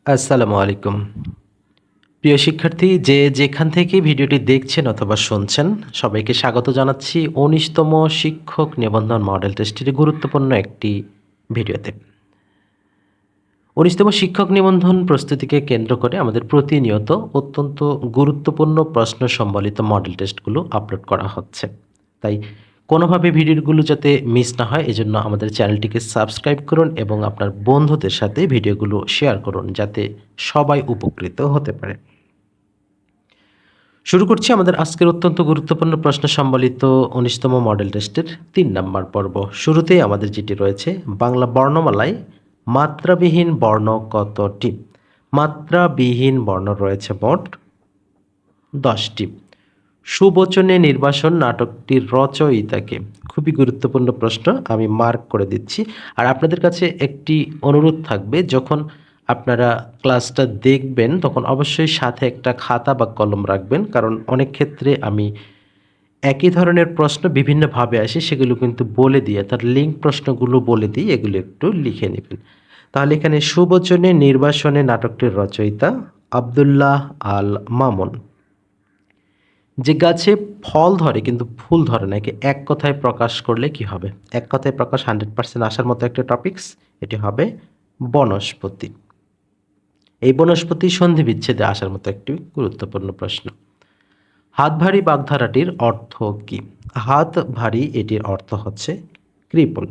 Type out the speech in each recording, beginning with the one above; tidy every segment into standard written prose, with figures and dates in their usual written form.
আসসালামু আলাইকুম। প্রিয় শিক্ষার্থী, যে যেখান থেকে ভিডিওটি দেখছেন অথবা শুনছেন, সবাইকে স্বাগত জানাচ্ছি ১৯তম শিক্ষক নিবন্ধন মডেল টেস্টের গুরুত্বপূর্ণ একটি ভিডিওতে। ১৯তম শিক্ষক নিবন্ধন প্রস্তুতিকে কেন্দ্র করে আমাদের প্রতিনিয়ত অত্যন্ত গুরুত্বপূর্ণ প্রশ্ন সম্বলিত মডেল টেস্টগুলো আপলোড করা হচ্ছে। তাই কোনোভাবে ভিডিওগুলো যাতে মিস না হয়, এজন্য আমাদের চ্যানেলটিকে সাবস্ক্রাইব করুন এবং আপনার বন্ধুদের সাথে ভিডিওগুলো শেয়ার করুন, যাতে সবাই উপকৃত হতে পারে। শুরু করছি আমাদের আজকের অত্যন্ত গুরুত্বপূর্ণ প্রশ্ন সম্বলিত ১৯তম মডেল টেস্টের ৩ নাম্বার পর্ব। শুরুতেই আমাদের যেটি রয়েছে, বাংলা বর্ণমালায় মাত্রাবিহীন বর্ণ কতটি? মাত্রাবিহীন বর্ণ রয়েছে মোট ১০টি। সুবচনে নির্বাসন নাটকটির রচয়িতাকে? খুবই গুরুত্বপূর্ণ প্রশ্ন, আমি মার্ক করে দিচ্ছি। আর আপনাদের কাছে একটি অনুরোধ থাকবে, যখন আপনারা ক্লাসটা দেখবেন তখন অবশ্যই সাথে একটা খাতা বা কলম রাখবেন, কারণ অনেক ক্ষেত্রে আমি একই ধরনের প্রশ্ন বিভিন্নভাবে আসে, সেগুলো কিন্তু বলে দিয়ে, তার লিঙ্ক প্রশ্নগুলো বলে দিই, এগুলো একটু লিখে নেবেন। তাহলে এখানে সুবচনে নির্বাসনে নাটকটির রচয়িতা আব্দুল্লাহ আল মামুন। যে গাছে ফল ধরে কিন্তু ফুল ধরে না, একে এক কথায় প্রকাশ করলে কি হবে? এক কথায় প্রকাশ 100% আসার মতো একটা টপিকস, এটি হবে বনস্পতি। এই বনস্পতি সন্ধি বিচ্ছেদে আসার মতো একটি গুরুত্বপূর্ণ প্রশ্ন। হাত ভারী বাগধারাটির অর্থ কি? হাত ভারী এটির অর্থ হচ্ছে কৃপণ।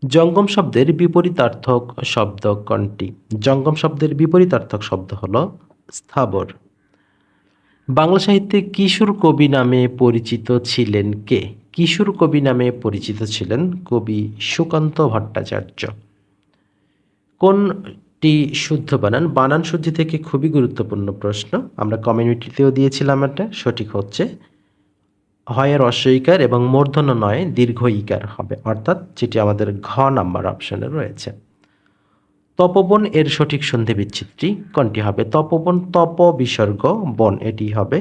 জঙ্গম শব্দের বিপরীতার্থক শব্দ কোনটি? জঙ্গম শব্দের বিপরীতার্থক শব্দ হলো স্থাবর। বাংলা সাহিত্যে কিশোর কবি নামে পরিচিত ছিলেন কে? কিশোর কবি নামে পরিচিত ছিলেন কবি সুকান্ত ভট্টাচার্য। কোনটি শুদ্ধ বানান? বানান শুদ্ধি থেকে খুবই গুরুত্বপূর্ণ প্রশ্ন, আমরা কমিউনিটিতেও দিয়েছিলাম। এটা সঠিক হচ্ছে হয় হ্রস্ব ইকার এবং মূর্ধন্য নয় দীর্ঘ ইকার হবে, অর্থাৎ যেটি আমাদের ঘ নাম্বার অপশনে রয়েছে। তপবন এর সঠিক সন্ধি বিচ্ছেদটি কোনটি হবে? তপবন তপ বিসর্গ বন, এটি হবে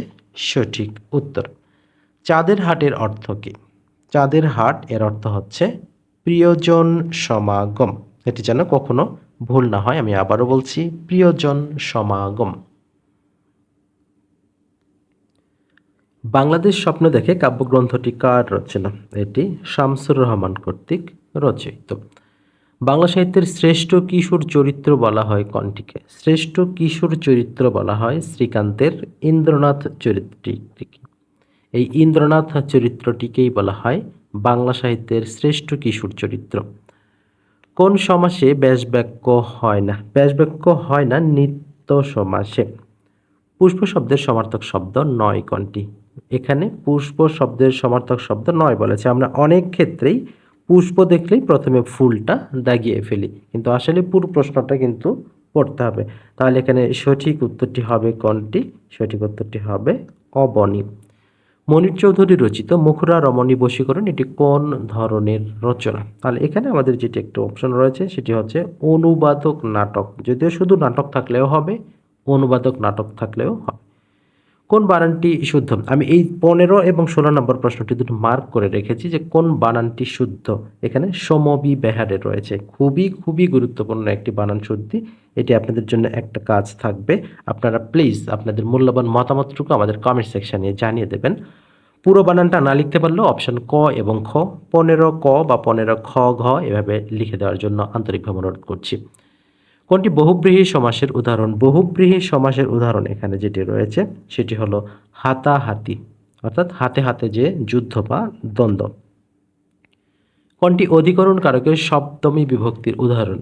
সঠিক উত্তর। চাঁদের হাটের অর্থ কি? চাঁদের হাট এর অর্থ হচ্ছে প্রিয়জন সমাগম। এটি যেন কখনো ভুল না হয়, আমি আবারও বলছি, প্রিয়জন সমাগম। বাংলাদেশ স্বপ্ন দেখে কাব্যগ্রন্থটি কার রচনা? এটি শামসুর রহমান কর্তৃক রচিত। বাংলা সাহিত্যের শ্রেষ্ঠ কিশোর চরিত্র বলা হয় কোনটিকে? শ্রেষ্ঠ কিশোর চরিত্র বলা হয় শ্রীকান্তের ইন্দ্রনাথ চরিত্রটিকে। এই ইন্দ্রনাথ চরিত্রটিকেই বলা হয় বাংলা সাহিত্যের শ্রেষ্ঠ কিশোর চরিত্র। কোন সমাসে ব্যাসবাক্য হয় না? ব্যাসবাক্য হয় না নিত্য সমাসে। পুষ্প শব্দের সমার্থক শব্দ নয় কোনটি? এখানে পুষ্প শব্দের সমার্থক শব্দ নয় বলেছে। আমরা অনেক ক্ষেত্রেই পুষ্প দেখলেই প্রথমে ফুলটা দাগিয়ে ফেলি, কিন্তু আসলে পুরো প্রশ্নটা কিন্তু পড়তে হবে। তাহলে এখানে সঠিক উত্তরটি হবে কোনটি? সঠিক উত্তরটি হবে অবনী। মনির চৌধুরী রচিত মুখরা রমণী বশীকরণ এটি কোন ধরনের রচনা? তাহলে এখানে আমাদের যেটি একটা অপশন রয়েছে সেটি হচ্ছে অনুবাদক নাটক। যদিও শুধু নাটক থাকলেও হবে, অনুবাদক নাটক থাকলেও হবে। কোন বানানটি শুদ্ধ? আমি এই 15 এবং 16 নম্বর প্রশ্নটি দুটো মার্ক করে রেখেছি যে কোন বানানটি শুদ্ধ। এখানে সমবি বেহারে রয়েছে, খুবই খুবই গুরুত্বপূর্ণ একটি বানান শুদ্ধি। এটি আপনাদের জন্য একটা কাজ থাকবে, আপনারা প্লিজ আপনাদের মূল্যবান মতামতটুকু আমাদের কমেন্ট সেকশনে জানিয়ে দেবেন। পুরো বানানটা না লিখতে পারলেও অপশন ক এবং খ, 15 ক বা 15 খ ঘ এভাবে লিখে দেওয়ার জন্য আন্তরিকভাবে অনুরোধ করছি। কোনটি বহুব্রীহি সমাসের উদাহরণ? বহুব্রীহি সমাসের উদাহরণ এখানে যেটি রয়েছে সেটি হলো হাতাহাতি, অর্থাৎ হাতে হাতে যে যুদ্ধ বা দ্বন্দ্ব। কোনটি অধিকরণ কারকের সপ্তমী বিভক্তির উদাহরণ?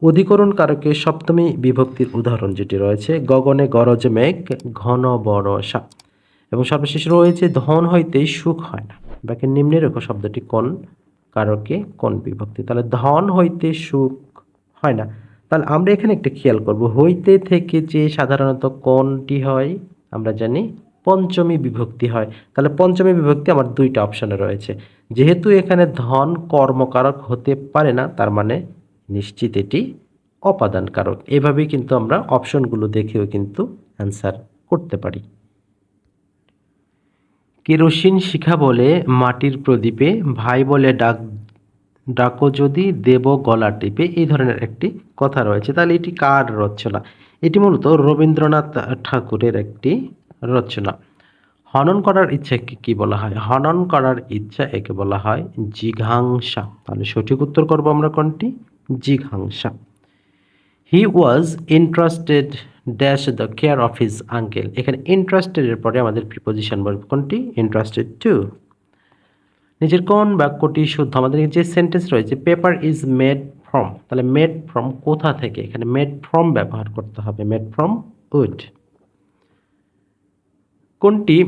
অধিকরণ কারকের সপ্তমী বিভক্তির উদাহরণ যেটি রয়েছে, গগনে গরজ মেঘ ঘন বরষা। এবং সর্বশেষ রয়েছে ধন হইতেই সুখ হয় না। বাক্যের নিম্নে রেখো শব্দটি কোন কারকে কোন বিভক্তি? তাহলে ধন হইতে সুখ হয় না। তাহলে আমরা এখানে একটা খেয়াল করব, হইতে থেকে যে সাধারণত কোনটি হয় আমরা জানি পঞ্চমী বিভক্তি হয়। তাহলে পঞ্চমী বিভক্তি আমার দুইটা অপশনে রয়েছে। যেহেতু এখানে ধন কর্মকারক হতে পারে না, তার মানে নিশ্চিত এটি অপাদান কারক। এভাবেই কিন্তু আমরা অপশনগুলো দেখেও কিন্তু অ্যান্সার করতে পারি। কেরোসিন শিখা বলে মাটির প্রদীপে ভাই বলে ডাক ডাকো যদি দেব গলা টিপে, এই ধরনের একটি কথা রয়েছে। তাহলে এটি কার রচনা? এটি মূলত রবীন্দ্রনাথ ঠাকুরের একটি রচনা। হনন করার ইচ্ছাকে কি বলা হয়? হনন করার ইচ্ছা একে বলা হয় জিঘাংসা। তাহলে সঠিক উত্তর করব আমরা কোনটি? জিঘাংসা। He was interested dash the care of his uncle. এখানে ইন্টারেস্টেড এর পরে আমাদের প্রিপোজিশন বলব কোনটি? Interested to. নিচের কোন বাক্যটি শুদ্ধ? আমাদের যে সেন্টেন্স রয়েছে পেপার ইজ মেড ফ্রম, তাহলে মেড ফ্রম কোথা থেকে? এখানে মেড ফ্রম ব্যবহার করতে হবে, মেড ফ্রম উড। কোনটি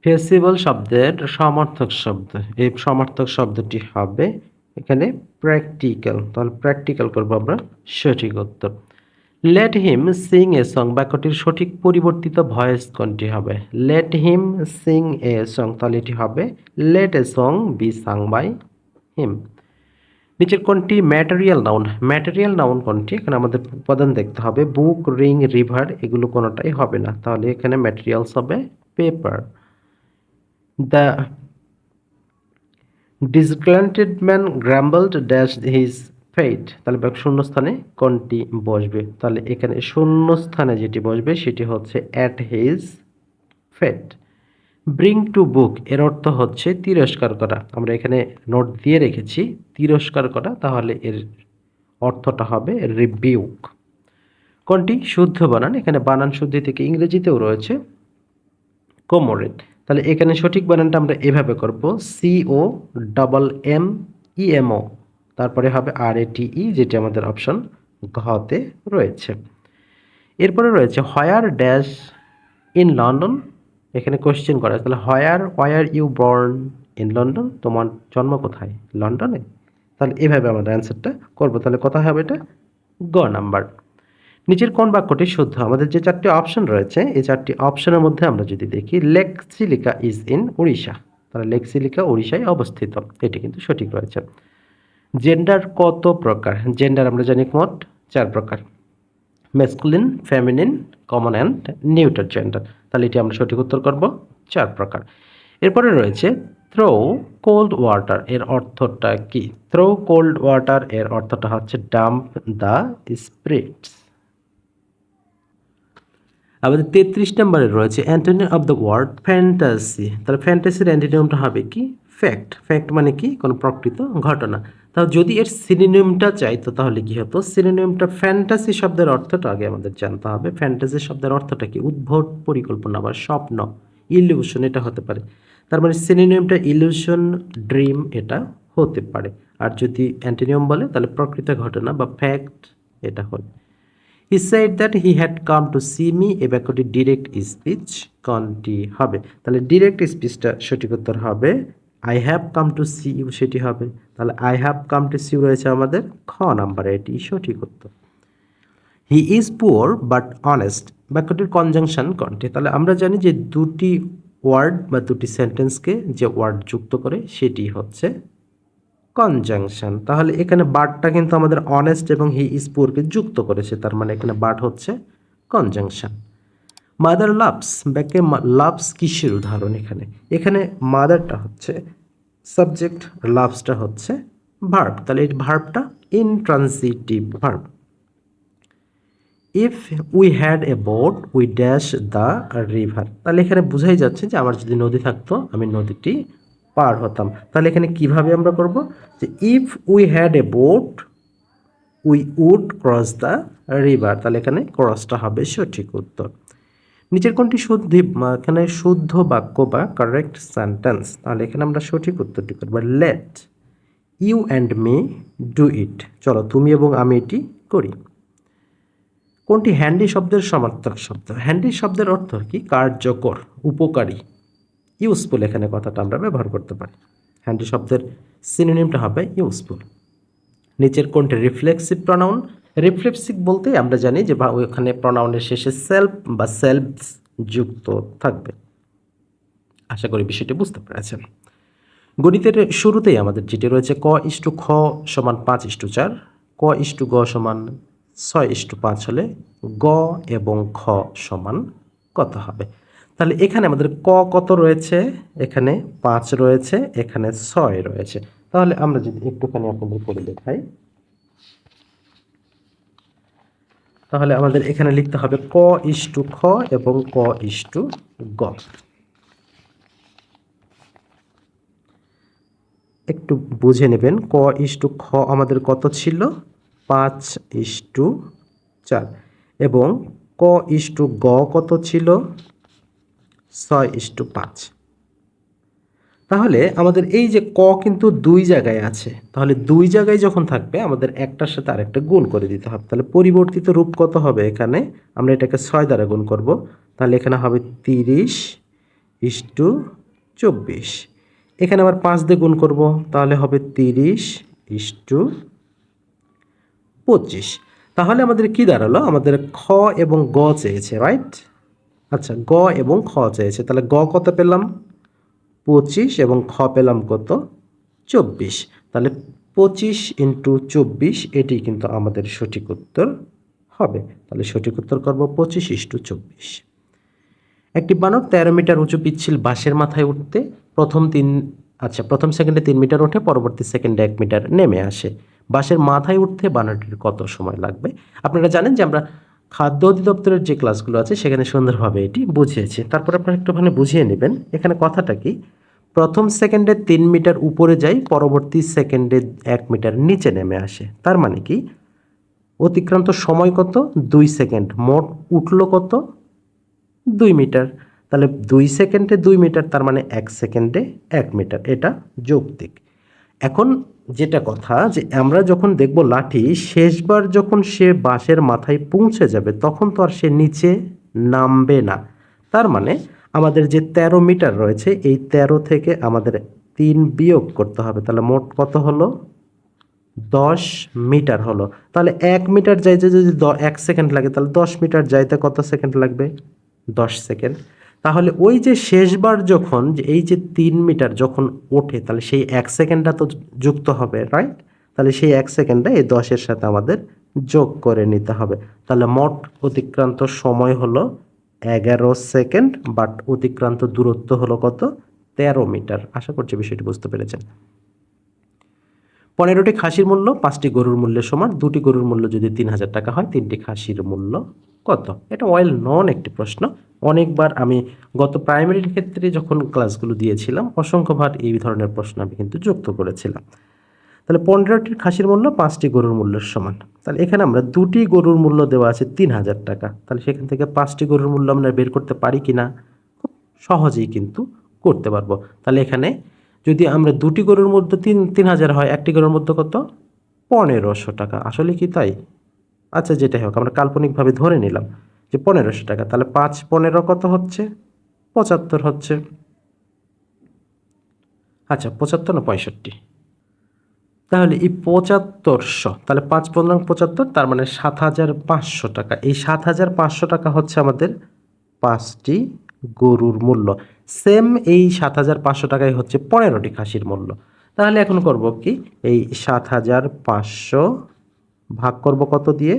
ফেসিবল শব্দের সমার্থক শব্দ? এই সমার্থক শব্দটি হবে এখানে প্র্যাকটিক্যাল। তাহলে প্র্যাকটিক্যাল করবো আমরা সঠিক উত্তর। Let him sing a song বাক্যটির সঠিক পরিবর্তিত ভয়েস কোনটি হবে? Let him sing a song, তাহলে এটি হবে let a song be sung by him. নিচের কোনটি ম্যাটেরিয়াল নাউন? ম্যাটেরিয়াল নাউন কোনটি? এখানে আমাদের উপাদান দেখতে হবে। বুক, রিং, রিভার এগুলো কোনোটাই হবে না, তাহলে এখানে ম্যাটেরিয়ালস হবে paper. The disgruntled man grumbled dash his fate, তাহলে শূন্যস্থানে কোনটি বসবে? তাহলে এখানে শূন্যস্থানে যেটি বসবে সেটি হচ্ছে at his fate. Bring to book এর অর্থ হচ্ছে তিরস্কার করা। আমরা এখানে নোট দিয়ে রেখেছি তিরস্কার করা, তাহলে এর অর্থটা হবে রিবিউক। কোনটি শুদ্ধ বানান? এখানে বানান শুদ্ধি থেকে ইংরেজিতেও রয়েছে কোমোরেড। তাহলে এখানে সঠিক বানানটা আমরা এভাবে করব, COMMEMO, তারপরে হবে RATE, যেটি আমাদের অপশন ঘতে রয়েছে। এরপরে রয়েছে হোয়ার ড্যাশ ইন লন্ডন, এখানে কোশ্চেন করা, তাহলে where you born in London, তোমার জন্ম কোথায়? লন্ডনে। তাহলে এভাবে আমরা অ্যান্সারটা করবো। তাহলে কোথায় হবে এটা? গ নাম্বার। নিচের কোন বাক্যটি শুদ্ধ? আমাদের যে চারটি অপশন রয়েছে এই চারটি অপশনের মধ্যে আমরা যদি দেখি lake Chilika is in Orissa, তাহলে লেক চিলিকা উড়িষ্যায় অবস্থিত, এটি কিন্তু সঠিক রয়েছে। জেন্ডার কত প্রকার? জেন্ডার আমরা জানি মোট 4 প্রকার, masculine, feminine, common and neuter gender. তাহলে এটি আমরা সঠিক উত্তর করব 4 প্রকার। এরপরে রয়েছে থ্রো কোল্ড ওয়াটার এর অর্থটা কি? থ্রো কোল্ড ওয়াটার এর অর্থটা হচ্ছে ডাম্প দ্য স্পিরিটস। আমাদের 33 নম্বরে রয়েছে antonym of the word fantasy, তাহলে ফ্যান্টাসির অ্যান্টোনিমটা হবে কি? ফ্যাক্ট। ফ্যাক্ট মানে কি? কোনো প্রকৃত ঘটনা। তাহলে যদি এর সিনোনিমটা চাইতো তাহলে কি হতো? সিনোনিমটা ফ্যান্টাসি শব্দের অর্থটা আগে আমাদের জানতে হবে। ফ্যান্টাসি শব্দের অর্থটা কি? উদ্ভট, পরিকল্পনা বা স্বপ্ন, ইলিউশন এটা হতে পারে। তার মানে সিনোনিমটা ইলিউশন, ড্রিম এটা হতে পারে। আর যদি অ্যান্টোনিম বলে তাহলে প্রকৃত ঘটনা বা ফ্যাক্ট এটা হয়। He said that he had come to see me, এ বাক্যটি ডিরেক্ট স্পিচ কোনটি হবে? তাহলে ডিরেক্ট স্পিচটা সঠিক উত্তর হবে I have come to see you, সেটি হবে। তাহলে I have come to see you রয়েছে আমাদের খ নাম্বারে, এটি সঠিক উত্তর। He is poor but honest বাক্যটির কনজাংশন কোনটি? তাহলে আমরা জানি যে দুটি ওয়ার্ড বা দুটি সেন্টেন্সকে যে ওয়ার্ড যুক্ত করে সেটি হচ্ছে কনজাংশন। তাহলে এখানে বাটটা কিন্তু আমাদের অনেস্ট এবং হি ইজ পুরকে যুক্ত করেছে, তার মানে এখানে বাট হচ্ছে কনজাংশন। মাদার লাভস ব্যাকে লাভস কিসের উদাহরণ? এখানে এখানে মাদারটা হচ্ছে সাবজেক্ট, লাভসটা হচ্ছে ভার্ব, তাহলে এই ভার্বটা intransitive verb. If we had a boat we dash the river, তাহলে এখানে বোঝাই যাচ্ছে যে আমার যদি নদী থাকতো আমি নদীটি পার হতাম। তাহলে এখানে কিভাবে আমরা করব? যে if we had a boat we would cross the river, তাহলে এখানে ক্রসটা হবে সঠিক উত্তর। নিচের কোনটি শুদ্ধ এখানে শুদ্ধ বাক্য বা কারেক্ট সেন্টেন্স? তাহলে এখানে আমরা সঠিক উত্তরটি করব let you and me do it, চলো তুমি এবং আমি এটি করি। কোনটি হ্যান্ডি শব্দের সমার্থক শব্দ? হ্যান্ডি শব্দের অর্থ কি? কার্যকর, উপকারী, ইউজফুল, এখানে কথাটা আমরা ব্যবহার করতে পারি। হ্যান্ডি শব্দের সিনোনিমটা হবে ইউজফুল। নিচের কোনটি রিফ্লেক্সিভ প্রনাউন? রিফ্লেক্সিভ বলতে আমরা জানি যে ওখানে প্রনাউনের শেষে সেলফ বা সেলফস যুক্ত থাকবে। আশা করি বিষয়টি বুঝতে পেরেছেন। গণিতের শুরুতেই আমাদের যেটি রয়েছে ক/খ সমান 5/4, ক/গ সমান 6/5 হলে গ এবং খ সমান কত হবে? তাহলে এখানে আমাদের ক কত রয়েছে, এখানে 5 রয়েছে, এখানে 6 রয়েছে। তাহলে আমরা যদি একটুখানি আপনাদের করে দেখাই, তাহলে আমাদের এখানে লিখতে হবে ক ইস টু খ এবং ক ইস টু গ। একটু বুঝে নেবেন, ক ইস টু খ আমাদের কত ছিল, 5:4, এবং ক ইস টু গ কত ছিল, 6:5। তাহলে আমাদের এই যে ক কিন্তু দুই জায়গায় আছে, তাহলে দুই জায়গায় যখন থাকবে আমাদের একটার সাথে আরেকটা গুণ করে দিতে হবে। তাহলে পরিবর্তিত রূপ কত হবে, এখানে আমরা এটাকে 6 দ্বারা গুণ করব, তাহলে এখানে হবে 30:24। এখানে আবার 5 দিয়ে গুণ করব, তাহলে হবে 30:25। তাহলে আমাদের কি দাঁড়ালো, আমাদের খ এবং গ চেয়েছে, রাইট? আচ্ছা, গ এবং খ চেয়েছে, তাহলে গ কত পেলাম, 25, এবং খ পেলাম কত, 24। তাহলে 25 × 24, এটি কিন্তু আমাদের সঠিক উত্তর হবে। তাহলে সঠিক উত্তর করব 25:24। একটি বানর 13 মিটার উঁচু পিচ্ছিল বাঁশের মাথায় উঠতে প্রথম সেকেন্ডে 3 মিটার ওঠে, পরবর্তী সেকেন্ডে 1 মিটার নেমে আসে। বাঁশের মাথায় উঠতে বানরটির কত সময় লাগবে? আপনারা জানেন যে আমরা খাদ্য অধিদপ্তরের যে ক্লাসগুলো আছে সেখানে সুন্দরভাবে এটি বুঝিয়েছি। তারপর আপনারা একটুখানি বুঝিয়ে নেবেন, এখানে কথাটা কি, প্রথম সেকেন্ডে 3 মিটার উপরে যায়, পরবর্তী সেকেন্ডে 1 মিটার নিচে নেমে আসে। তার মানে কি, অতিক্রান্ত সময় কত, 2 সেকেন্ড, মোট উঠলো কত, 2 মিটার। তাহলে 2 সেকেন্ডে 2 মিটার, তার মানে 1 সেকেন্ডে 1 মিটার, এটা যৌক্তিক। এখন যেটা কথা, যে আমরা যখন দেখব লাঠি শেষবার যখন সে বাঁশের মাথায় পৌঁছে যাবে তখন তো আর সে নিচে নামবে না। তার মানে আমাদের যে 13 মিটার রয়েছে, এই 13 থেকে আমাদের 3 বিয়োগ করতে হবে। তাহলে মোট কত হলো, 10 মিটার হলো। তাহলে 1 মিটার যাইতে যদি 1 সেকেন্ড লাগে, তাহলে 10 মিটার যাইতে কত সেকেন্ড লাগবে, 10 সেকেন্ড। তাহলে ওই যে শেষবার যখন যে এই যে 3 মিটার যখন ওঠে, তাহলে সেই 1 সেকেন্ডটা তো যুক্ত হবে, রাইট? তাহলে সেই 1 সেকেন্ডটা এই 10-এর সাথে আমাদের যোগ করে নিতে হবে। তাহলে মোট অতিক্রান্ত সময় হলো 11 সেকেন্ড, বাট অতিক্রান্ত দূরত্ব হলো কত, 13 মিটার। আশা করছি বিষয়টি বুঝতে পেরেছেন। 15টি খাসির মূল্য 5টি গরুর মূল্যের সমান। 2টি গরুর মূল্য যদি 3000 টাকা হয়, 3টি খাসির মূল্য কত? এটা ওয়েল নন একটি প্রশ্ন। অনেকবার আমি গত প্রাইমারির ক্ষেত্রে যখন ক্লাসগুলো দিয়েছিলাম, অসংখ্যবার এই ধরনের প্রশ্ন আমি কিন্তু যুক্ত করেছিলাম। তাহলে 15টির খাসির মূল্য 5টি গরুর মূল্যের সমান। তাহলে এখানে আমরা 2টি গরুর মূল্য দেওয়া আছে 3000 টাকা। তাহলে সেখান থেকে 5টি গরুর মূল্য আমরা বের করতে পারি কি না? খুব সহজেই কিন্তু করতে পারবো। তাহলে এখানে যদি আমরা 2টি গরুর মধ্যে 3000 হয়, একটি গরুর মধ্যে কত, 1500 টাকা। আসলে কি তাই? আচ্ছা, যেটাই হোক, আমরা কাল্পনিকভাবে ধরে নিলাম যে 1500 টাকা। তাহলে 5-15 কত হচ্ছে, 75 হচ্ছে। আচ্ছা, 75 না 65? তাহলে এই 7500, তাহলে 5-15-75, তার মানে 7500 টাকা। এই 7500 টাকা হচ্ছে আমাদের 5টি গরুর মূল্য। সেম এই 7500 টাকাই হচ্ছে 15টি খাসির মূল্য। তাহলে এখন করব কি, এই 7500 ভাগ করব কত দিয়ে,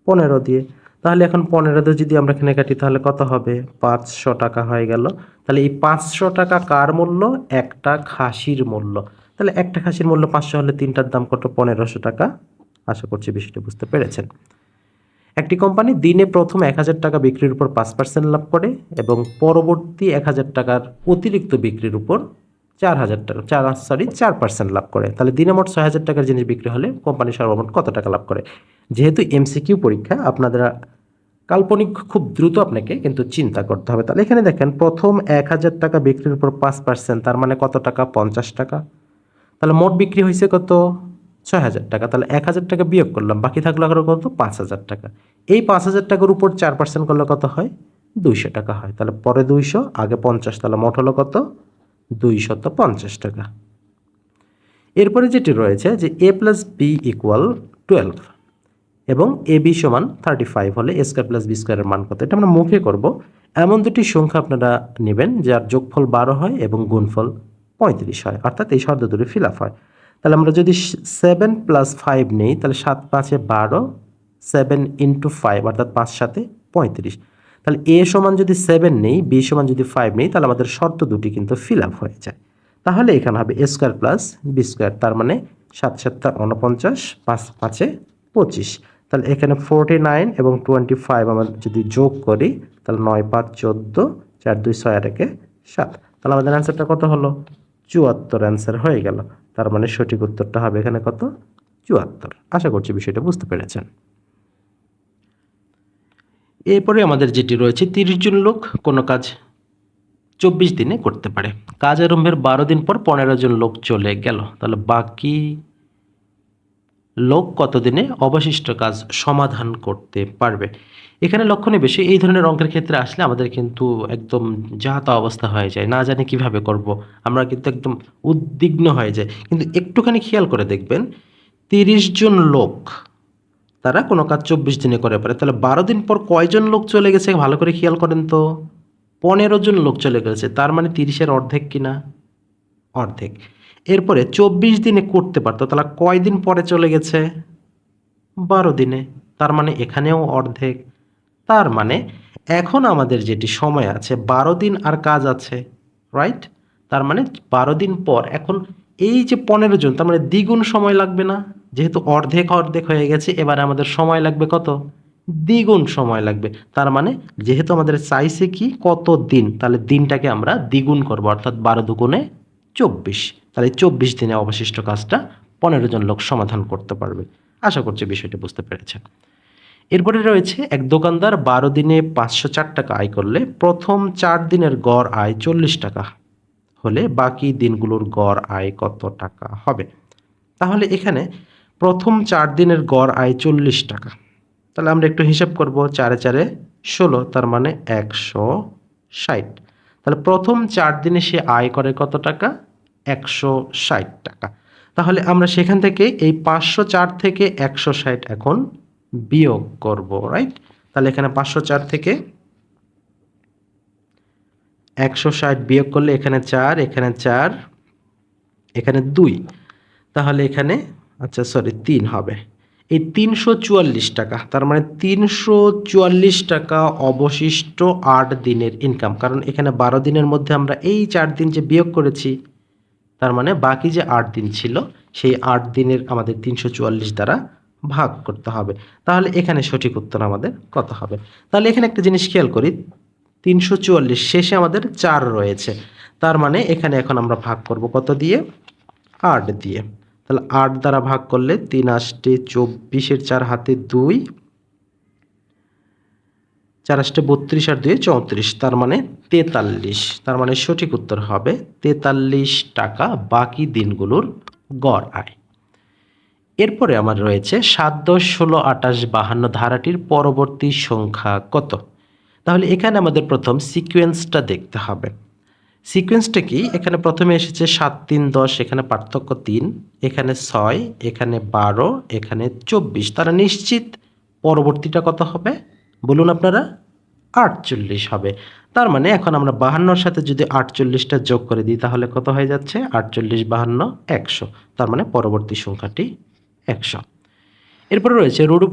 15 দিয়ে। তাহলে এখন 15 দিয়ে যদি আমরা এখানে কাটি, তাহলে কত হবে, 500 টাকা হয়ে গেল। তাহলে এই 500 টাকা কার মূল্য, একটা খাসির মূল্য। তাহলে একটা খাসির মূল্য 500 হলে 3টার দাম কত, 1500 টাকা। আশা করছি বিষয়টি বুঝতে পেরেছেন। একটি কোম্পানি দিনে প্রথম 1000 টাকা বিক্রির উপর 5% লাভ করে এবং পরবর্তী 1000 টাকার অতিরিক্ত বিক্রির উপর 4% লাভ করে। তাহলে দিনে মোট 6000 টাকার জিনিস বিক্রি হলে কোম্পানি সর্বমোট কত টাকা লাভ করে? যেহেতু এমসিকিউ পরীক্ষা, আপনাদের কাল্পনিক খুব দ্রুত আপনাকে কিন্তু চিন্তা করতে হবে। তাহলে এখানে দেখেন, প্রথম 1000 টাকা বিক্রির উপর 5%, তার মানে কত টাকা, 50 টাকা। তাহলে মোট বিক্রি হয়েছে কত, 6000 টাকা। তাহলে 1000 টাকা বিয়োগ করলাম, বাকি থাকলো আরো কত, 5000 টাকা। এই 5000 টাকার উপর 4% করলে কত হয়, 200 টাকা হয়। তাহলে পরে 200, আগে 50, তাহলে মোট হলো কত, 250 টাকা। এরপরে যেটি রয়েছে যে a + b = 12 এবং ab = 35 হলে a² + b² এর মান কত? এটা আমরা মুখে করব। এমন দুটি সংখ্যা আপনারা নেবেন যার যোগফল 12 হয় এবং গুণফল 35 হয়, অর্থাৎ এই শর্ত দুটি ফিল আপ হয়। তাহলে আমরা যদি 7 + 5 নেই, তাহলে 7 × 5 = 12, 7 × 5 অর্থাৎ 5 × 7 = 35। তাহলে এ সমান যদি 7 নেই, বি সমান যদি 5 নেই, তাহলে আমাদের শর্ত দুটি কিন্তু ফিল আপ হয়ে যায়। তাহলে এখানে হবে এ স্কোয়ার প্লাস বি স্কোয়ার, তার মানে 7 7 49, 5 5 25। তাহলে এখানে 49 এবং 25 আমরা যদি যোগ করি, তাহলে 9 5 14, 4 2 6 আর 1 7। তাহলে আমাদের অ্যান্সারটা কত হলো? 74 অ্যান্সার হয়ে গেল। তার মানে সঠিক উত্তরটা হবে এখানে কত? 74। আশা করছি বিষয়টা বুঝতে পেরেছেন। এরপরে আমাদের যেটি রয়েছে, 30 জন লোক কোনো কাজ 24 দিনে করতে পারে। কাজ আরম্ভের 12 দিন পর 15 জন লোক চলে গেল, তাহলে বাকি লোক কতদিনে অবশিষ্ট কাজ সমাধান করতে পারবে? এখানে লক্ষণীয় বিষয়, এই ধরনের অঙ্কের ক্ষেত্রে আসলে আমাদের কিন্তু একদম যা তা অবস্থা হয়ে যায়, না জানি কিভাবে করব, আমরা কিন্তু একদম উদ্বিগ্ন হয়ে যাই। কিন্তু একটুখানি খেয়াল করে দেখবেন, 30 জন লোক তারা কোনো কাজ 24 দিনে করে পারে, তাহলে 12 দিন পর কয়জন লোক চলে গেছে ভালো করে খেয়াল করেন তো। 15 জন লোক চলে গেছে, তার মানে 30-এর অর্ধেক কিনা? অর্ধেক। এরপরে 24 দিনে করতে পারতো, তাহলে কয়দিন পরে চলে গেছে? 12 দিনে, তার মানে এখানেও অর্ধেক। তার মানে এখন আমাদের যেটি সময় আছে 12 দিন আর কাজ আছে, রাইট? তার মানে 12 দিন পর এখন এই যে 15 জন, তার মানে দ্বিগুণ সময় লাগবে না? যেহেতু অর্ধেক অর্ধেক হয়ে গেছে, এবারে আমাদের সময় লাগবে কত? দ্বিগুণ সময় লাগবে। তার মানে যেহেতু আমাদের চাইছে কি কত দিন, তাহলে দিনটাকে আমরা দ্বিগুণ করব, অর্থাৎ 12 দুগুণে 24। তাহলে 24 দিনে অবশিষ্ট কাজটা 15 জন লোক সমাধান করতে পারবে। আশা করছি বিষয়টি বুঝতে পেরেছেন। এরপরে রয়েছে, এক দোকানদার 12 দিনে 504 টাকা আয় করলে প্রথম 4 দিনের গড় আয় 40 টাকা হলে বাকি দিনগুলোর গড় আয় কত টাকা হবে? তাহলে এখানে প্রথম 4 দিনের গড় আয় 40 টাকা। তাহলে আমরা একটু হিসাব করব, 4 4 16, তার মানে 160। তাহলে প্রথম 4 দিনে সে আয় করে কত টাকা? 160 টাকা। তাহলে আমরা সেখান থেকে এই 504 থেকে 160 এখন বিয়োগ করব, রাইট? তাহলে এখানে 504 থেকে 160 বিয়োগ করলে এখানে 4, এখানে 4, এখানে 2, তাহলে এখানে আচ্ছা সরি 3 হবে। এই 344 টাকা, তার মানে 344 টাকা অবশিষ্ট 8 দিনের ইনকাম। কারণ এখানে 12 দিনের মধ্যে আমরা এই 4 দিন যে বিয়োগ করেছি, তার মানে বাকি যে 8 দিন ছিল, সেই 8 দিনের আমাদের 344 দ্বারা ভাগ করতে হবে। তাহলে এখানে সঠিক উত্তর আমাদের কত হবে? তাহলে এখানে একটা জিনিস খেয়াল করি, 344 শেষে আমাদের 4 রয়েছে, তার মানে এখানে এখন আমরা ভাগ করব কত দিয়ে? 8 দিয়ে। তাহলে 8 দ্বারা ভাগ করলে 3 8 24, 4 হাতে 2, 4 8 32 আর 2 34, তার মানে 43। তার মানে সঠিক উত্তর হবে 43 টাকা বাকি দিনগুলোর গড় আয়। এরপরে আমার রয়েছে 7 10 16 28 52 ধারাটির পরবর্তী সংখ্যা কত? তাহলে এখানে আমাদের প্রথম সিকোয়েন্সটা দেখতে হবে। সিকোয়েন্সটা কি? এখানে প্রথমে এসেছে 7 3 10, এখানে পার্থক্য 3, এখানে 6, এখানে 12, এখানে 24, তারা নিশ্চিত পরবর্তীটা কত হবে বলুন আপনারা? 48 হবে। তার মানে এখন আমরা 52-র সাথে যদি 48টা যোগ করে দিই, তাহলে কত হয়ে যাচ্ছে? 48 52 100, তার মানে পরবর্তী সংখ্যাটি 100। এরপরে রয়েছে root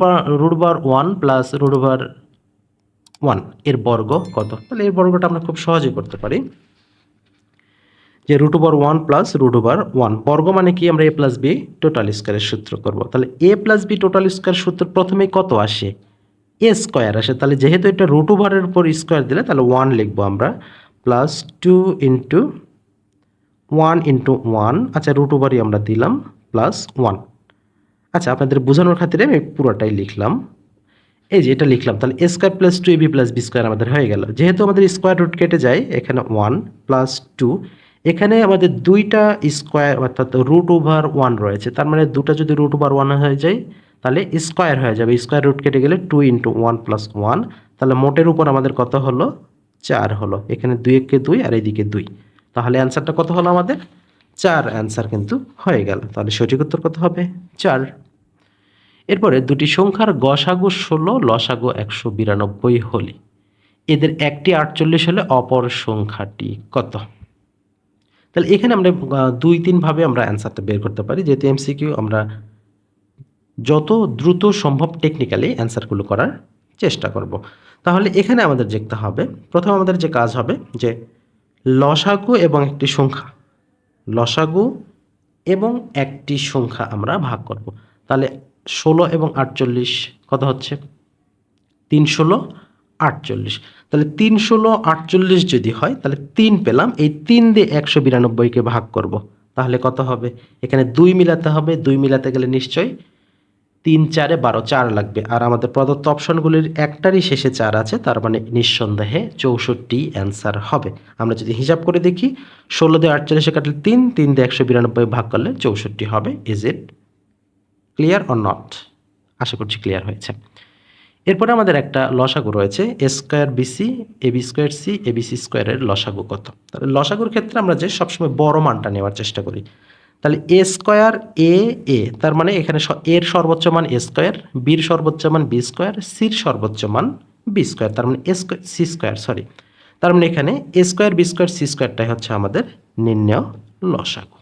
over 1 plus root over 1 এর বর্গ কত? তাহলে এর বর্গটা আমরা খুব সহজেই করতে পারি, যে root over 1 plus root over 1 বর্গ মানে কি? আমরা এ প্লাস বি টোটাল স্কোয়ারের সূত্র করব। তাহলে এ প্লাস বি টোটাল স্কোয়ার সূত্র প্রথমেই কত আসে? এ স্কোয়ার আসে। তাহলে যেহেতু এটা রুট ওভারের উপর স্কোয়ার দিলে, তাহলে 1 লিখবো আমরা, প্লাস 2 ইন্টু 1 ইন্টু 1, আচ্ছা রুট ওভারই আমরা দিলাম, প্লাস 1। আচ্ছা আপনাদের বোঝানোর খাতিরে আমি পুরোটাই লিখলাম, এই যে এটা লিখলাম। তাহলে A square plus 2 AB plus B square আমাদের হয়ে গেল। যেহেতু আমাদের স্কোয়ার রুট কেটে যায়, এখানে 1 প্লাস 2, এখানে আমাদের দুইটা স্কোয়ার অর্থাৎ রুট ওভার 1 রয়েছে, তার মানে দুটো যদি রুট ওভার 1 হয়ে যায়, তাহলে স্কোয়ার হয়ে যাবে। স্কোয়ার রুট কেটে গেলে 2 ইন্টু 1 প্লাস 1, তাহলে মোটের উপর আমাদের কত হলো? 4 হলো। এখানে 2 একে 2 আর এইদিকে 2, তাহলে অ্যান্সারটা কত হলো আমাদের? 4 অ্যান্সার কিন্তু হয়ে গেল। তাহলে সঠিক উত্তর কত হবে? 4। এরপরে দুটি সংখ্যার গসাগু 16, লসাগু 192 হলে এদের একটি 48 হলে অপর সংখ্যাটি কত? তাহলে এখানে আমরা 2-3 ভাবে আমরা অ্যান্সারটা বের করতে পারি। যেহেতু এমসিকিউ, আমরা যত দ্রুত সম্ভব টেকনিক্যালি অ্যান্সারগুলো করার চেষ্টা করব। তাহলে এখানে আমাদের দেখতে হবে, প্রথম আমাদের যে কাজ হবে যে লসাগু এবং একটি সংখ্যা, লসাগু এবং একটি সংখ্যা আমরা ভাগ করব। তাহলে 16 এবং 48 কত হচ্ছে? 3 16 48। তাহলে 3 16 48 যদি হয় তাহলে 3 পেলাম, এই 3 দিয়ে 192কে ভাগ করব। তাহলে কত হবে? এখানে 2 মিলাতে হবে, 2 মিলাতে গেলে নিশ্চয়ই 3 4 এ 12 4 লাগবে। আর আমাদের প্রদত্ত অপশনগুলির একটারই শেষে 4 আছে, তার মানে নিঃসন্দেহে 64 অ্যান্সার হবে। আমরা যদি হিসাব করে দেখি 16 দিয়ে 48 কাটলে 3, 3 দিয়ে 192 ভাগ করলে 64 হবে। Is it clear or not? আশা করছি ক্লিয়ার হয়েছে। এরপরে আমাদের একটা লসাগু রয়েছে, A square BC A B square C A B C স্কোয়ারের লসাগু কত? তাহলে লসাগুর ক্ষেত্রে আমরা যে সবসময় বড় মানটা নেওয়ার চেষ্টা করি। তাহলে এ স্কোয়ার এ তার মানে এখানে এর সর্বোচ্চ মান এ স্কোয়ার, বির সর্বোচ্চ মান বি স্কোয়ার, সির সর্বোচ্চ মান বি স্কোয়ার, তার মানে সি স্কোয়ার, সরি। তার মানে এখানে A square B square C স্কোয়ারটাই হচ্ছে আমাদের নির্ণেয় লসাগু।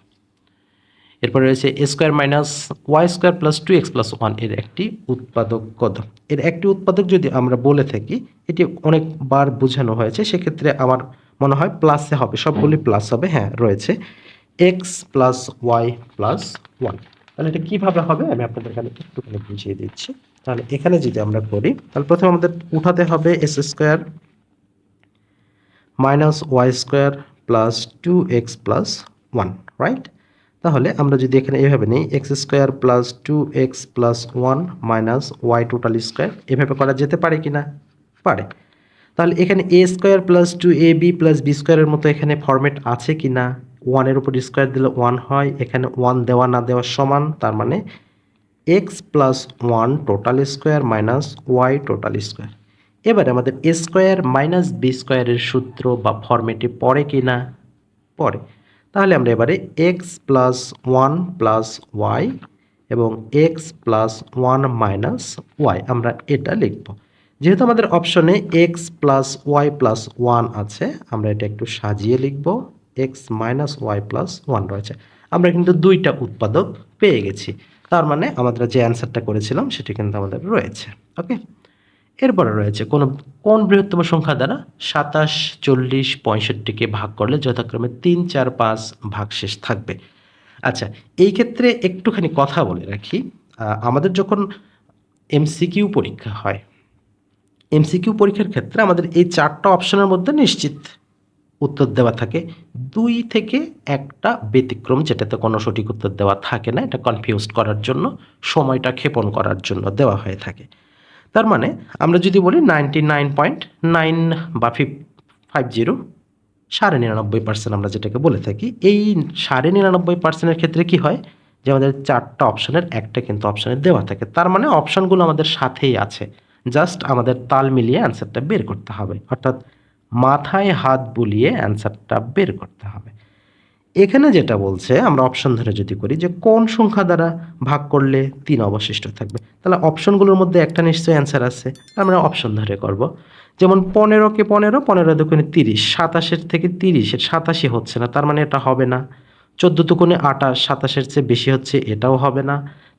এরপরে রয়েছে A square minus Y square plus 2x প্লাস 1 এর একটি উৎপাদক কত? এর একটি উৎপাদক যদি আমরা বলে থাকি, এটি অনেকবার বোঝানো হয়েছে, সেক্ষেত্রে আমার মনে হয় প্লাসে হবে, সবগুলি প্লাস হবে। হ্যাঁ রয়েছে x প্লাস ওয়াই প্লাস 1। তাহলে এটা কীভাবে হবে আমি আপনাদের এখানে একটুখানি বুঝিয়ে দিচ্ছি। তাহলে এখানে যদি আমরা করি, তাহলে প্রথমে আমাদের উঠাতে হবে S square minus Y square plus 2x প্লাস 1, রাইট? তাহলে আমরা যদি এখানে এভাবে নিই এক্স স্কোয়ার প্লাস 2x প্লাস 1 মাইনাস ওয়াই টোটাল স্কোয়ার, এভাবে করা যেতে পারে কি না? পারে। তাহলে এখানে এ স্কোয়ার প্লাস 2ab প্লাস বি স্কোয়ারের মতো এখানে ফরম্যাট আছে কি না? 1-এর উপর স্কোয়ার দিলে 1 হয়, এখানে 1 দেওয়া না দেওয়া সমান, তার মানে X plus 1 total square minus Y total square. এবারে আমাদের এ স্কোয়ার মাইনাস বি স্কোয়ারের সূত্র বা ফরম্যাটে পড়ে কি না? পড়ে। তাহলে আমরা এবারে এক্স প্লাস 1 প্লাস ওয়াই এবং এক্স প্লাস 1 মাইনাস ওয়াই আমরা এটা লিখব। যেহেতু আমাদের অপশনে এক্স প্লাস ওয়াই প্লাস 1 আছে, আমরা এটা একটু সাজিয়ে লিখব, এক্স মাইনাস ওয়াই প্লাস 1 রয়েছে। আমরা কিন্তু দুইটা উৎপাদক পেয়ে গেছি, তার মানে আমরা যে অ্যান্সারটা করেছিলাম সেটা কিন্তু আমাদের রয়েছে। ওকে, এরপরে রয়েছে কোন বৃহত্তম সংখ্যা দ্বারা 27 40 65কে ভাগ করলে যথাক্রমে 3 4 5 ভাগশেষ থাকবে। আচ্ছা, এই ক্ষেত্রে একটুখানি কথা বলে রাখি, আমাদের যখন এমসিকিউ পরীক্ষা হয়, এমসিকিউ পরীক্ষার ক্ষেত্রে আমাদের এই 4টা অপশনের মধ্যে নিশ্চিত উত্তর দেওয়া থাকে, 2 থেকে একটা ব্যতিক্রম যেটাতে কোনো সঠিক উত্তর দেওয়া থাকে না, এটা কনফিউজ করার জন্য, সময়টা ক্ষেপণ করার জন্য দেওয়া হয়ে থাকে। তার মানে আমরা যদি বলি 99.9 বা 50 99.5% আমরা যেটাকে বলে থাকি, এই 99.5%-এর ক্ষেত্রে কি হয় যে আমাদের 4টা অপশনের একটা কিন্তু অপশনে দেওয়া থাকে, তার মানে অপশনগুলো আমাদের সাথেই আছে, জাস্ট আমাদের তাল মিলিয়ে অ্যান্সারটা বের করতে হবে, অর্থাৎ মাথায় হাত বুলিয়ে অ্যান্সারটা বের করতে হবে। এখানে যেটা বলছে আমরা অপশন ধরে যদি করি যে কোন সংখ্যা দ্বারা ভাগ করলে 3 অবশিষ্ট থাকবে, তাহলে অপশনগুলোর মধ্যে একটা নিশ্চয়ই অ্যান্সার আছে, আমরা অপশন ধরে করব। যেমন 15কে 15, 15 দুগুণে 30, 27-এর থেকে 30-এর 87 হচ্ছে না, তার মানে এটা হবে না। 14 দুগুণে 28, 27-এর চেয়ে বেশি হচ্ছে, এটাও হবে না।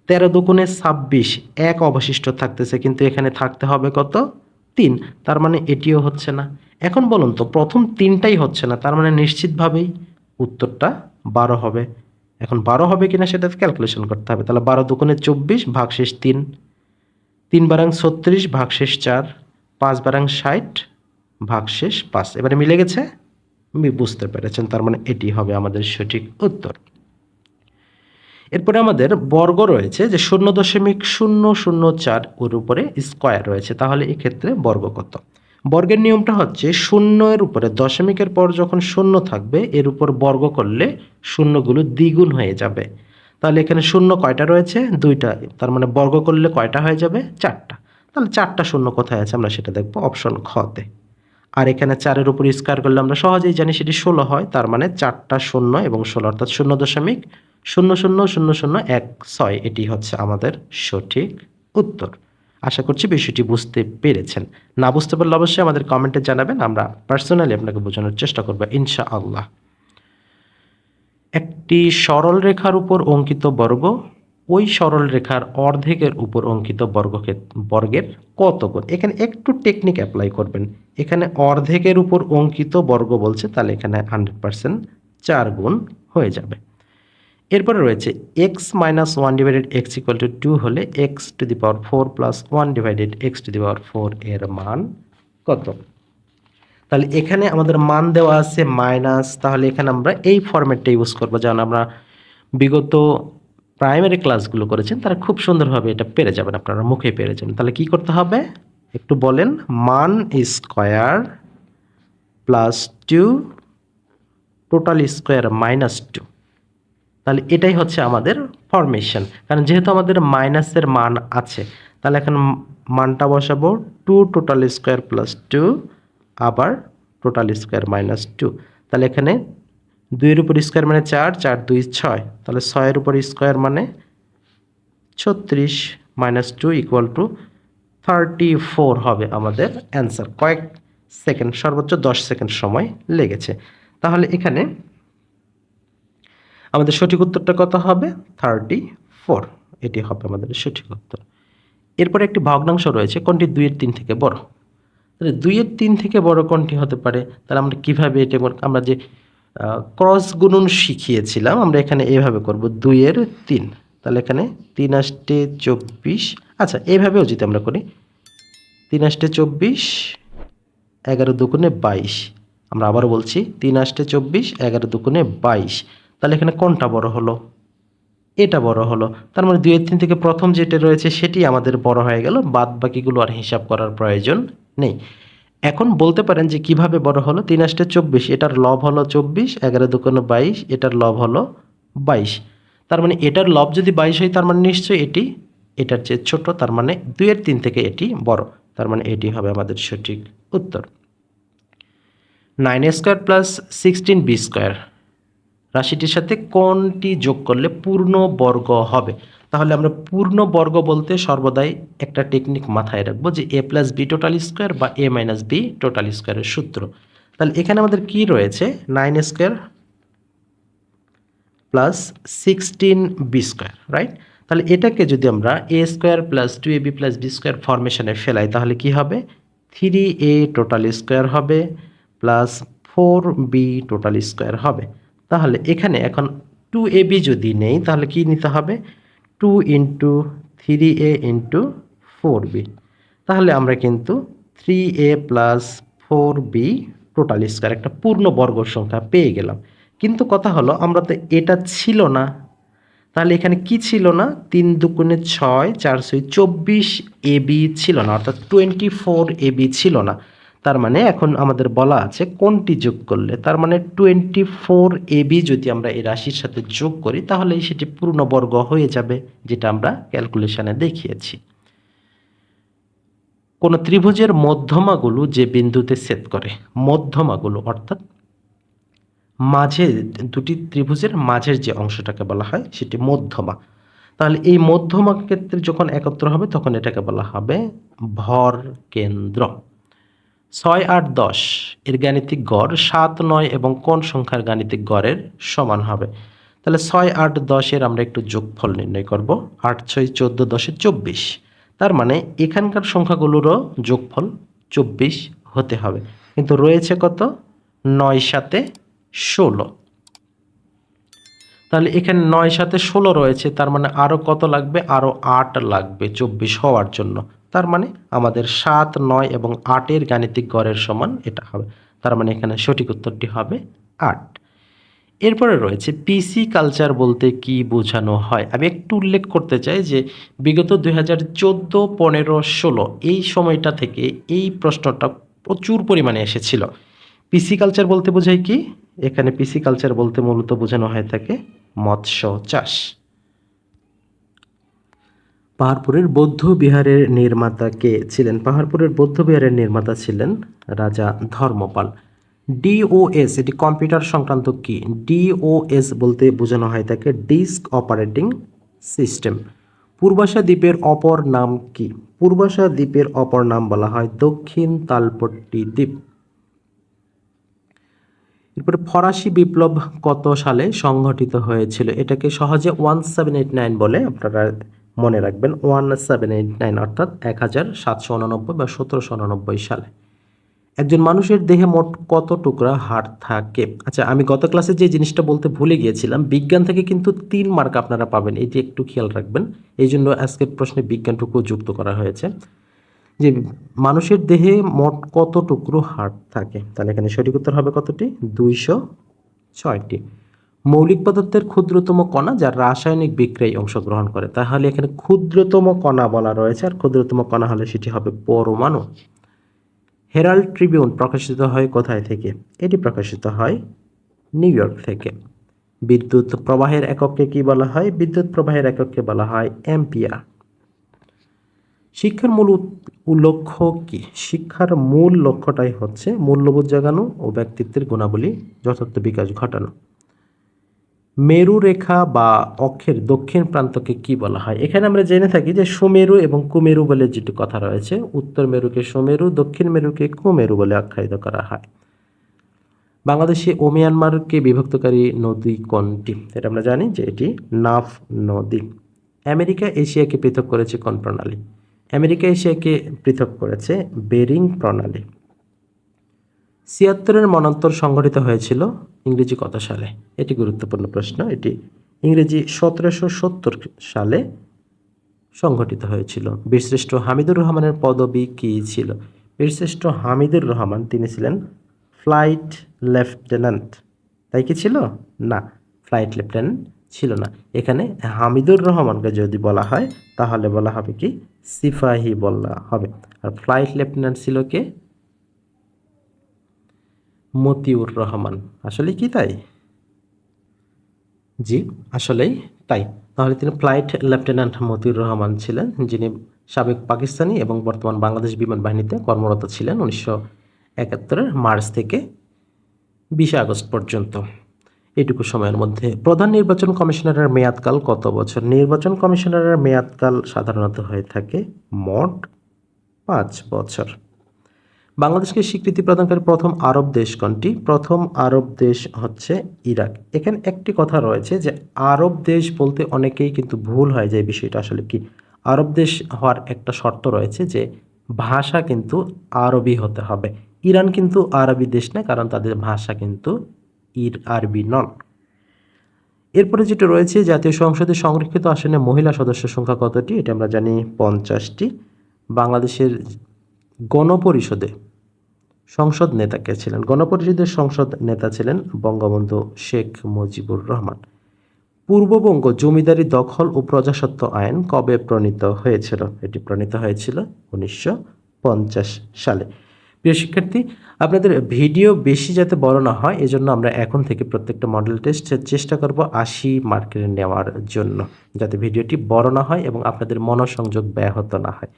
13 দুগুণে 26, 1 অবশিষ্ট থাকতেছে, কিন্তু এখানে থাকতে হবে কত? 3, তার মানে এটিও হচ্ছে না। এখন বলুন তো, প্রথম 3টাই হচ্ছে না, তার মানে নিশ্চিতভাবেই উত্তরটা 12 হবে। এখন 12 হবে কিনা সেটা ক্যালকুলেশন করতে হবে। তাহলে 12 দুগুণে 24 ভাগশেষ 3, 3 বারাং 36 ভাগশেষ 4, 5 বারাং 60 ভাগশেষ 5। এবারে মিলে গেছে? বুঝতে পেরেছেন, তার মানে এটি হবে আমাদের সঠিক উত্তর। এরপরে আমাদের বর্গ রয়েছে যে 0.004 ওর উপরে স্কোয়ার রয়েছে, তাহলে এক্ষেত্রে বর্গ কত? বর্গের নিয়মটা হচ্ছে 0-এর উপরে দশমিকের পর যখন 0 থাকবে এর উপর বর্গ করলে শূন্যগুলো দ্বিগুণ হয়ে যাবে। তাহলে এখানে 0 কয়টা রয়েছে? 2টা, তার মানে বর্গ করলে কয়টা হয়ে যাবে? 4টা। তাহলে 4টা 0 কোথায় আছে আমরা সেটা দেখব অপশন খ-তে। আর এখানে 4-এর উপর স্কোয়ার করলে আমরা সহজেই জানি সেটি 16 হয়, তার মানে 4টা 0 এবং 16 অর্থাৎ 0.00016, এটি হচ্ছে আমাদের সঠিক উত্তর। আশা করছি বিষয়টি বুঝতে পেরেছেন। না বুঝতে পারলে অবশ্যই আমাদের কমেন্টে জানাবেন, আমরা পার্সোনালি আপনাকে বোঝানোর চেষ্টা করব ইনশাআল্লাহ। একটি সরল রেখার উপর অঙ্কিত বর্গ ওই সরল রেখার অর্ধেকের উপর অঙ্কিত বর্গের কত গুণ। এখানে একটু টেকনিক অ্যাপ্লাই করবেন। এখানে অর্ধেকের উপর অঙ্কিত বর্গ বলছে, তাহলে এখানে 100% 4 গুণ হয়ে যাবে। এরপরে রয়েছে X minus one divided X equal to 2 হলে X to the power 4 plus 1 divided X to the power 4 এর মান কত। তাহলে এখানে আমাদের মান দেওয়া আছে মাইনাস, তাহলে এখানে আমরা এই ফরম্যাটটা ইউজ করবো, যেমন আমরা বিগত প্রাইমারি ক্লাসগুলো করেছেন তারা খুব সুন্দরভাবে এটা পেরে যাবেন, আপনারা মুখে পেরে যাবেন। তাহলে কি করতে হবে একটু বলেন, মান square plus 2 total square minus 2। তাহলে এটাই হচ্ছে আমাদের ফরমেশন, কারণ যেহেতু আমাদের মাইনাসের মান আছে, তাহলে এখন মানটা বসাবো 2 টোটাল স্কোয়ার প্লাস 2 আবার টোটাল স্কোয়ার মাইনাস 2। তাহলে এখানে 2-এর উপর স্কোয়ার মানে 4, 4 2 6, তাহলে 6-এর উপর স্কোয়ার মানে 36 মাইনাস 2 ইকুয়াল টু 34 হবে আমাদের অ্যান্সার। কয়েক সেকেন্ড, সর্বোচ্চ 10 সেকেন্ড সময় লেগেছে। তাহলে এখানে আমাদের সঠিক উত্তরটা কত হবে 34, এটি হবে আমাদের সঠিক উত্তর। এরপরে একটি ভগ্নাংশ রয়েছে, কোনটি 2-এর 3 থেকে বড়। তাহলে 2-এর 3 থেকে বড় কোনটি হতে পারে, তাহলে আমরা কিভাবে এটা আমরা যে ক্রস গুণন শিখিয়েছিলাম আমরা এখানে এভাবে করব 2-এর 3, তাহলে এখানে 3 আষ্টে 24, আচ্ছা এইভাবেও যদি আমরা করি 3 আষ্টে 24 11 দুগুণে 22, আমরা আবারও বলছি 3 আষ্টে 24 11 দুগুণে 22, তাহলে এখানে কোনটা বড় হলো, এটা বড় হলো। তার মানে 2-এর 3 থেকে প্রথম যেটা রয়েছে সেটি আমাদের বড় হয়ে গেল, বাদ বাকিগুলো আর হিসাব করার প্রয়োজন নেই। এখন বলতে পারেন যে কিভাবে বড় হলো, 3 আষ্টে 24, এটার লব হলো 24, 11 দুগুণে 22, এটার লব হলো 22। তার মানে এটার লব যদি 22 হয় তার মানে নিশ্চয়ই এটি এটার চেয়ে ছোট, তার মানে 2-এর 3 থেকে এটি বড়, তার মানে এটি হবে আমাদের সঠিক উত্তর। 9a square plus 16b square রাশিটির সাথে কোনটি যোগ করলে পূর্ণ বর্গ হবে। তাহলে আমরা পূর্ণ বর্গ বলতে সর্বদাই একটা টেকনিক মাথায় রাখবো, যে a plus B total square বা a মাইনাস বি টোটাল স্কোয়ারের সূত্র। তাহলে এখানে আমাদের কি রয়েছে, 9a square plus 16b square, right. তাহলে এটাকে যদি আমরা a স্কোয়ার প্লাস 2ab প্লাস বি স্কোয়ার ফরমেশনে ফেলাই, তাহলে কি হবে 3a টোটাল স্কোয়ার হবে প্লাস 4b টোটাল স্কোয়ার হবে। তাহলে এখানে এখন 2ab যদি নেই তাহলে কি নিতে হবে 2 ইন্টু 3a ইন্টু 4b, তাহলে আমরা কিন্তু 3a plus 4b total square একটা পূর্ণ বর্গ সংখ্যা পেয়ে গেলাম। কিন্তু কথা হলো আমরা তো এটা ছিল না, তাহলে এখানে কি ছিল না 3 দুগুণে 6 4 6 24 ab ছিল না, অর্থাৎ 24 ab ছিল না। তার মানে এখন আমাদের বলা আছে কোনটি যোগ করলে, তার মানে 24 ab যদি আমরা এই রাশির সাথে যোগ করি তাহলে সেটি পূর্ণবর্গ হয়ে যাবে, যেটা আমরা ক্যালকুলেশনে দেখিয়েছি। কোন ত্রিভুজের মধ্যমাগুলো যে বিন্দুতে ছেদ করে, মধ্যমাগুলো অর্থাৎ মাঝে দুটি ত্রিভুজের মাঝের যে অংশটাকে বলা হয় সেটি মধ্যমা। তাহলে এই মধ্যমা ক্ষেত্রে যখন একত্র হবে তখন এটাকে বলা হবে ভর কেন্দ্র। 6 8 10 এর গাণিতিক গড় 7 9 এবং কোন সংখ্যার গাণিতিক গড়ের সমান হবে। তাহলে 6 8 10 এর আমরা একটু যোগফল নির্ণয় করব, 8 6 14 10 24, তার মানে এখানকার সংখ্যাগুলোরও যোগফল 24 হতে হবে, কিন্তু রয়েছে কত 9 7 16, তাহলে এখানে 9 7 16 রয়েছে, তার মানে আরও কত লাগবে, আরও 8 লাগবে 24 হওয়ার জন্য। তার মানে আমাদের 7 9 এবং 8-এর গাণিতিক গড়ের সমান এটা হবে, তার মানে এখানে সঠিক উত্তরটি হবে 8। এরপরে রয়েছে পিসি কালচার বলতে কি বোঝানো হয়। আমি একটু উল্লেখ করতে চাই যে বিগত 2014 15 16 এই সময়টা থেকে এই প্রশ্নটা প্রচুর পরিমাণে এসেছিল। পিসি কালচার বলতে বোঝায় কি, এখানে পিসি কালচার বলতে মূলত বোঝানো হয়ে থাকে মৎস্য চাষ। পাহাড়পুরের বৌদ্ধ বিহারের নির্মাতা কে ছিলেন। পাহাড়পুরের বৌদ্ধ বিহারের নির্মাতা ছিলেন রাজা ধর্মপাল। ডিওএস এটি কম্পিউটার সংক্রান্ত কি, ডিওএস বলতে বোঝানো হয় থাকে ডিস্ক অপারেটিং সিস্টেম। পূর্বাশা দ্বীপের অপর নাম কি, পূর্বাশা দ্বীপের অপর নাম বলা হয় দক্ষিণ তালপট্টি দ্বীপ। এরপরে ফরাসি বিপ্লব কত সালে সংঘটিত হয়েছিল? এটাকে সহজে 1789 বলে, আপনারা মনে রাখবেন 1789 অর্থাৎ 1789 বা 1789 সালে। একজন মানুষের দেহে মোট কত টুকরা হাড় থাকে? আচ্ছা, আমি গত ক্লাসে যে জিনিসটা বলতে ভুলে গিয়েছিলাম, বিজ্ঞান থেকে কিন্তু 3 মার্ক আপনারা পাবেন, এটি একটু খেয়াল রাখবেন। এই জন্য আজকের প্রশ্নে বিজ্ঞানটুকু যুক্ত করা হয়েছে যে মানুষের দেহে মোট কত টুকরো হাড় থাকে। তাহলে এখানে সঠিক উত্তর হবে কতটি? 206টি। মৌলিক পদার্থের ক্ষুদ্রতম কণা যা রাসায়নিক বিক্রিয়ায় অংশগ্রহণ করে, তাহলে এখানে ক্ষুদ্রতম কণা বলা রয়েছে, আর ক্ষুদ্রতম কণা হলে সেটি হবে পরমাণু। হেরাল্ড ট্রিবিউন প্রকাশিত হয় কোথায় থেকে? এটি প্রকাশিত হয় নিউ ইয়র্ক থেকে। বিদ্যুৎ প্রবাহের একককে কি বলা হয়? বিদ্যুৎ প্রবাহের একককে বলা হয় অ্যাম্পিয়ার। শিক্ষার মূল লক্ষ্য কি? শিক্ষার মূল লক্ষ্যটাই হচ্ছে মূল্যবোধ জাগানো ও ব্যক্তিত্বের গুণাবলী যথার্থ বিকাশ ঘটানো। মেরু রেখা বা অক্ষের দক্ষিণ প্রান্তকে কি বলা হয়? এখানে আমরা জেনে থাকি যে সুমেরু এবং কুমেরু বলে যেটি কথা রয়েছে, উত্তর মেরুকে সুমেরু, দক্ষিণ মেরুকে কুমেরু বলে আখ্যায়িত করা হয়। বাংলাদেশে ও মিয়ানমারকে বিভক্তকারী নদী কোনটি? এটা আমরা জানি যে এটি নাফ নদী। আমেরিকা এশিয়াকে পৃথক করেছে কোন প্রণালী? আমেরিকা এশিয়াকে পৃথক করেছে বেরিং প্রণালী। ৭৬-এর মন্বন্তর সংঘটিত হয়েছিল ইংরেজি কত সালে? এটি গুরুত্বপূর্ণ প্রশ্ন। এটি ইংরেজি ১৭৭০ সালে সংঘটিত হয়েছিল। বীরশ্রেষ্ঠ হামিদুর রহমানের পদবি কী ছিল? বীরশ্রেষ্ঠ হামিদুর রহমান তিনি ছিলেন ফ্লাইট লেফটেন্যান্ট। তাই কি ছিল? না, ফ্লাইট লেফটেন্যান্ট ছিল না। এখানে হামিদুর রহমানকে যদি বলা হয় তাহলে বলা হবে কি? সিপাহী বলা হবে। আর ফ্লাইট লেফটেন্যান্ট ছিল কে? মতিউর রহমান। আসলে কি তাই? জি, আসলেই তাই। তাহলে তিনি ফ্লাইট লেফটেন্যান্ট মতিউর রহমান ছিলেন, যিনি সাবেক পাকিস্তানি এবং বর্তমান বাংলাদেশ বিমান বাহিনীতে কর্মরত ছিলেন 1971-এর মার্চ থেকে 20 আগস্ট পর্যন্ত। এইটুকু সময়ের মধ্যে প্রধান নির্বাচন কমিশনারের মেয়াদকাল কত বছর? নির্বাচন কমিশনারের মেয়াদকাল সাধারণত হয়ে থাকে মোট 5 বছর। বাংলাদেশকে স্বীকৃতি প্রদানকারী প্রথম আরব দেশ কোনটি? প্রথম আরব দেশ হচ্ছে ইরাক। এখানে একটি কথা রয়েছে যে আরব দেশ বলতে অনেকেই কিন্তু ভুল হয় যে এই বিষয়টা আসলে কি। আরব দেশ হওয়ার একটা শর্ত রয়েছে যে ভাষা কিন্তু আরবি হতে হবে। ইরান কিন্তু আরবি দেশ না, কারণ তাদের ভাষা কিন্তু আরবি নন। এরপরে যেটা রয়েছে, জাতীয় সংসদে সংরক্ষিত আসনে মহিলা সদস্য সংখ্যা কতটি? এটা আমরা জানি 50টি। বাংলাদেশের গণপরিষদে সংসদ নেতা কে ছিলেন? গণপরিষদের সংসদ নেতা ছিলেন বঙ্গবন্ধু শেখ মুজিবুর রহমান। পূর্ববঙ্গ জমিদারি দখল ও প্রজাস্বত্ব আইন কবে প্রণীত হয়েছিল? এটি প্রণীত হয়েছিল 1950 সালে। প্রিয় শিক্ষার্থী, আপনাদের ভিডিও বেশি যাতে বড় না হয় এজন্য আমরা এখন থেকে প্রত্যেকটা মডেল টেস্টের চেষ্টা করব 80 মার্কের নেওয়ার জন্য, যাতে ভিডিওটি বড় না হয় এবং আপনাদের মনোসংযোগ ব্যাহত না হয়।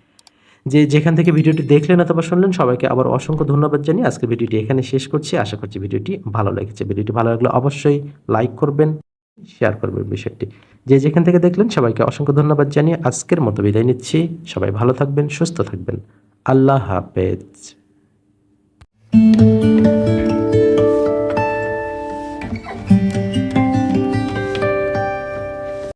যেখান থেকে ভিডিওটি দেখলেন অথবা শুনলেন সবাইকে আবার অসংখ্য ধন্যবাদ জানিয়ে আজকের ভিডিওটি এখানে শেষ করছি। আশা করছি ভিডিওটি ভালো লেগেছে। ভিডিওটি ভালো লাগলে অবশ্যই লাইক করবেন, শেয়ার করবেন বিষয়টি। যেখান থেকে দেখলেন সবাইকে অসংখ্য ধন্যবাদ জানিয়ে আজকের মতো বিদায় নিচ্ছি। সবাই ভালো থাকবেন, সুস্থ থাকবেন। আল্লাহ হাফেজ।